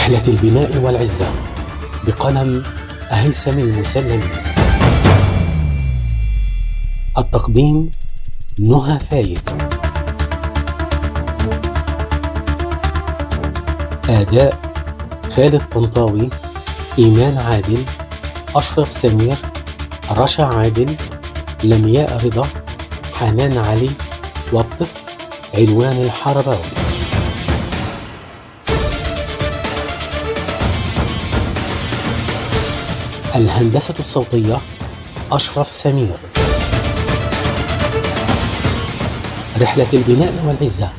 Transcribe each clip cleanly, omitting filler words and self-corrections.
رحلة البناء والعزة بقلم هيثم المسلمي. التقديم نهى فايد. أداء خالد طنطاوي، إيمان عادل، أشرف سمير، رشا عادل، لمياء رضا، حنان علي، والطفل علوان الحرباوي. الهندسة الصوتية أشرف سمير. رحلة البناء والعزة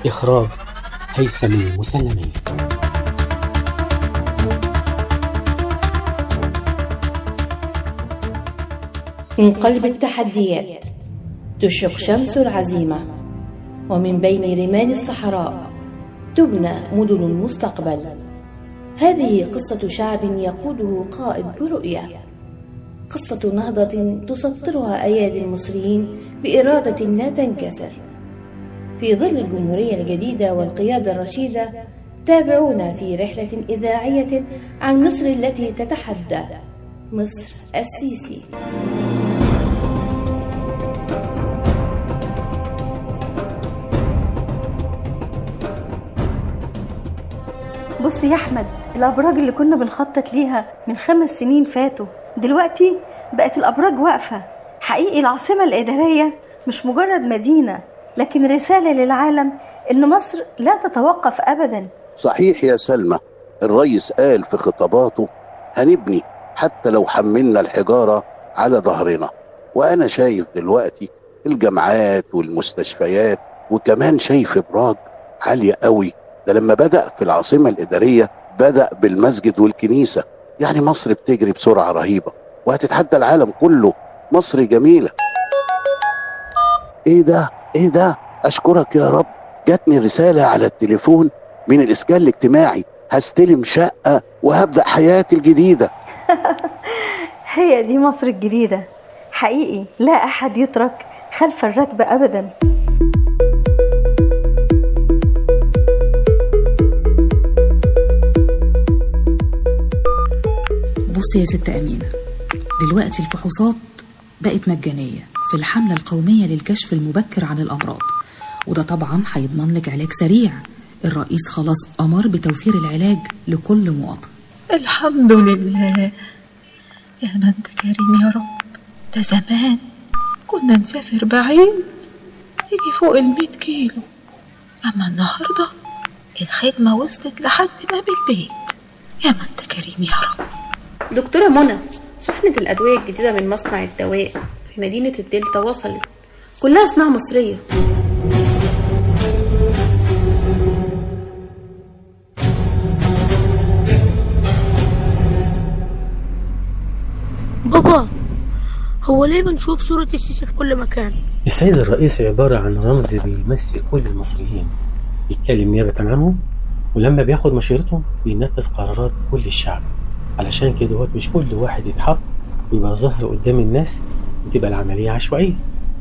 إخراج هيثم المسلمي. من قلب التحديات تشرق شمس العزيمة، ومن بين رمال الصحراء تبنى مدن المستقبل. هذه قصة شعب يقوده قائد برؤية، قصة نهضة تسطرها أيادي المصريين بإرادة لا تنكسر. في ظل الجمهورية الجديدة والقيادة الرشيدة تابعونا في رحلة إذاعية عن مصر التي تتحدى، مصر السيسي. بص يا أحمد، الأبراج اللي كنا بنخطط ليها من 5 سنين فاتوا دلوقتي بقت الأبراج واقفة. حقيقي العاصمة الإدارية مش مجرد مدينة، لكن رسالة للعالم إن مصر لا تتوقف أبدا. صحيح يا سلمى، الرئيس قال في خطاباته هنبني حتى لو حملنا الحجارة على ظهرنا. وأنا شايف دلوقتي الجامعات والمستشفيات، وكمان شايف إبراج عالية قوي. ده لما بدأ في العاصمة الإدارية بدأ بالمسجد والكنيسة. يعني مصر بتجري بسرعة رهيبة وهتتحدى العالم كله. مصر جميلة. ايه ده؟ اشكرك يا رب، جاتني رسالة على التليفون من الاسكان الاجتماعي، هستلم شقة وهبدأ حياتي الجديدة. هي دي مصر الجديدة. حقيقي لا أحد يترك خلف الركب أبدا. بصي يا ست أمينة، دلوقتي الفحوصات بقت مجانية في الحملة القومية للكشف المبكر عن الأمراض، وده طبعا هيضمن لك علاج سريع. الرئيس خلاص أمر بتوفير العلاج لكل مواطن. الحمد لله. يا ما انت كريم يا رب. ده زمان كنا نسافر بعيد يجي فوق 100 كيلو، أما النهاردة الخدمة وصلت لحد باب البيت. يا ما انت كريم يا رب. دكتورة منى، شحنة الأدوية الجديدة من مصنع الدواء في مدينة الدلتا وصلت، كلها صناعة مصرية. بابا، هو ليه بنشوف صورة السيسي في كل مكان؟ السيد الرئيس عبارة عن رمز بيمثل كل المصريين، بيتكلم نيابة عنهم، ولما بياخد مشيرتهم بينفذ قرارات كل الشعب. علشان كده مش كل واحد يتحط ويبقى ظاهر قدام الناس وتبقى العملية عشوائية،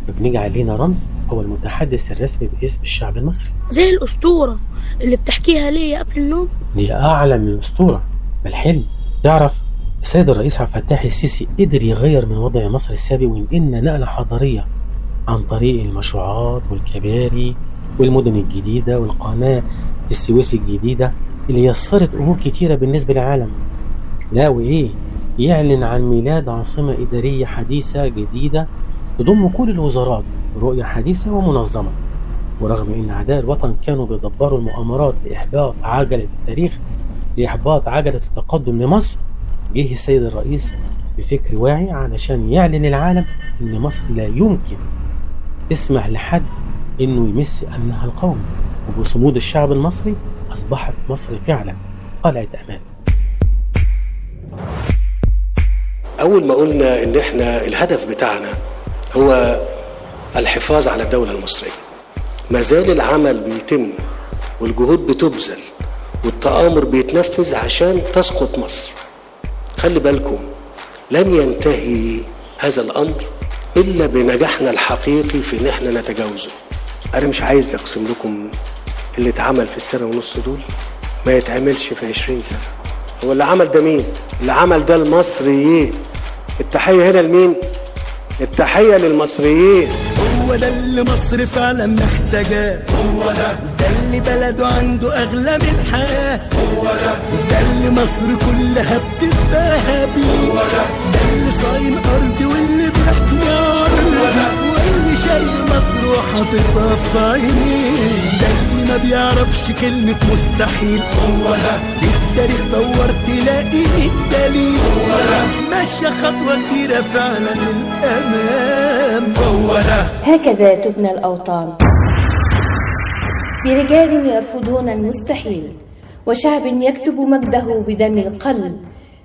فبنجعل لينا رمز هو المتحدث الرسمي باسم الشعب المصري، زي الأسطورة اللي بتحكيها ليا قبل النوم. دي أعلى من الأسطورة، بل حلم. تعرف السيد الرئيس عبد الفتاح السيسي قدر يغير من وضع مصر السابق وينقلنا نقلة حضارية عن طريق المشروعات والكباري والمدن الجديدة والقناة السويس الجديدة اللي يسرت أمور كتيرة بالنسبة للعالم. لا وإيه، يعلن عن ميلاد عاصمة إدارية حديثة جديدة تضم كل الوزارات برؤية حديثة ومنظمة. ورغم أن أعداء الوطن كانوا بيدبروا المؤامرات لإحباط عجلة التاريخ، لإحباط عجلة التقدم لمصر، جه السيد الرئيس بفكر واعي علشان يعلن للعالم أن مصر لا يمكن تسمح لحد أنه يمس أمنها القومي، وبصمود الشعب المصري أصبحت مصر فعلا قلعة أمان. أول ما قلنا إن إحنا الهدف بتاعنا هو الحفاظ على الدولة المصرية، ما زال العمل بيتم والجهود بتبذل والتآمر بيتنفذ عشان تسقط مصر. خلي بالكم، لن ينتهي هذا الأمر إلا بنجاحنا الحقيقي في إن إحنا نتجاوزه. أنا مش عايز أقسم لكم اللي اتعمل في السنة ونص دول، ما يتعملش في 20 سنة. هو اللي عمل ده مين؟ اللي عمل ده المصريين. التحية هنا لمين؟ التحية للمصريين. هو ده اللي مصر فعلا محتاجاه، هو ده اللي بلده عنده أغلى من الحياة، هو ده اللي مصر كلها بتتباهى بيه، هو ده اللي صاين أرض واللي بيحمي أرض واللي شايل مصر وحاططها في عينيه، ده اللي ما بيعرفش كلمة مستحيل، هو ده في التاريخ دور تلاقي الدليل، هو ده ماشية خطوة كبيرة فعلا للأمام، هو ده. هكذا تبنى الأوطان، برجال يرفضون المستحيل وشعب يكتب مجده بدم القلب.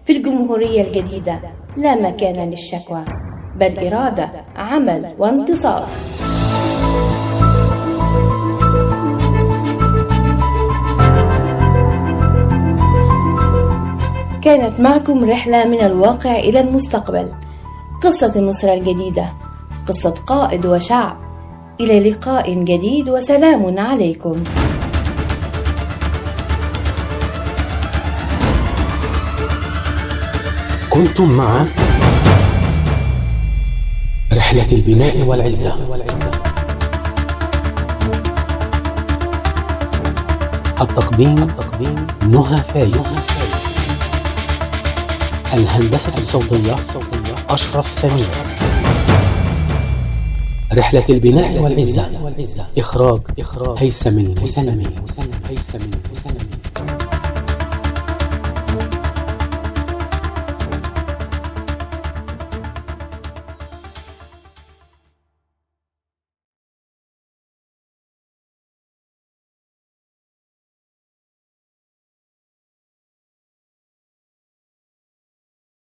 في الجمهورية الجديدة لا مكان للشكوى، بل إرادة، عمل وانتصار. كانت معكم رحلة من الواقع إلى المستقبل، قصة مصر الجديدة، قصة قائد وشعب. إلى لقاء جديد وسلام عليكم. كنتم مع رحلة البناء والعزة. التقديم نهى فايد. الهندسة الصوتية أشرف سمير. رحلة البناء والعزة. إخراج هيثم المسلمي.